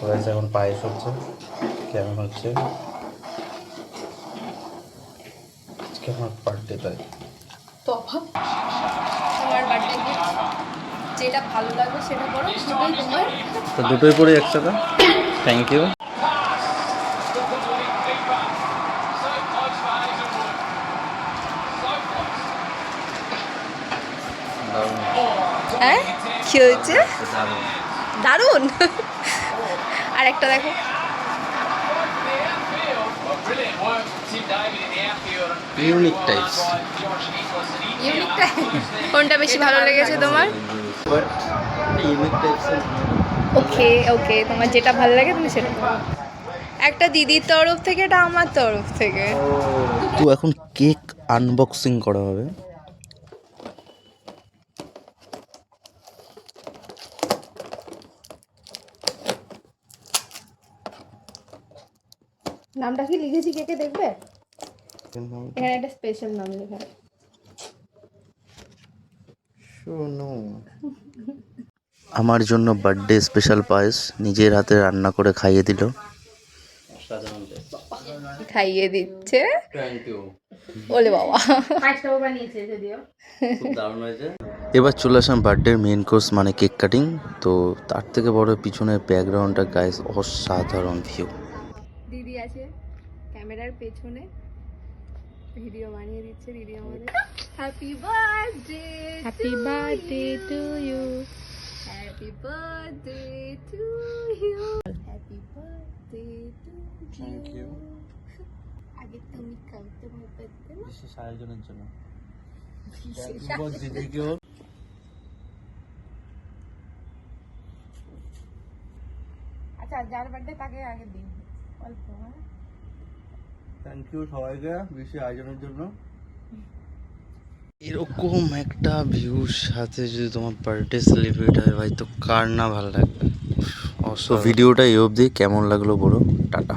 Guys এখন পায়েস হচ্ছে, কেমন হচ্ছে? আজকে আমার বার্থডে, তাই তোমার বার্থডে গিফট যেটা ভালো লাগবে সেটা করো, দুটোই তোমার। তো দুটোই পরে একসাথে। Thank you. হ্যাঁ কি হয়েছে? দারুণ। আর একটা দেখো। Unique types. ইউনিকটা কোনটা বেশি ভালো লেগেছে তোমার? Unique types. ওকে ওকে, তোমার যেটা ভালো লাগে তুমি সেটা করো। একটা দিদির তরফ থেকে, এটা আমার তরফ থেকে। তো এখন কেক আনবক্সিং করা হবে। নামটা কি লিখেছি কেকে দেখবে? এখানে একটা স্পেশাল নাম লেখা। আমার জন্য বার্থডে স্পেশাল পায়েস নিজের হাতে রান্না করে খাইয়ে দিল। খাইয়ে দিচ্ছে। ওলে বাবা, পাঁচটাও বানিয়েছে যদিও। খুব দারুণ হয়েছে। এবার চলে আসলাম বার্থডের মেন কোর্স মানে কেক কাটিং। তো তার থেকে বড় পিছনের ব্যাকগ্রাউন্ডটা গাইস অসাধারণ ভিউ। দিদি আছে ক্যামেরার পেছনে, ভিডিও বানিয়ে দিচ্ছে দিদি আমাদের। Happy birthday, happy birthday to you, happy birthday to you, happy birthday to you. আগে তুমি খাও, তোমার বার্থডে না বিশেষ আয়োজনের জন্য। আচ্ছা, যার বার্থডে তাকে আগে দিন অল্প। থ্যাংক ইউ সবাইকে বিশেষ আয়োজনের জন্য। এরকম একটা ভিউর সাথে যদি তোমার বার্থডে সেলিব্রেট হয় ভাই, তো কার না ভালো লাগবে। তো ভিডিওটা এই অবধি, কেমন লাগলো বলো, টাটা।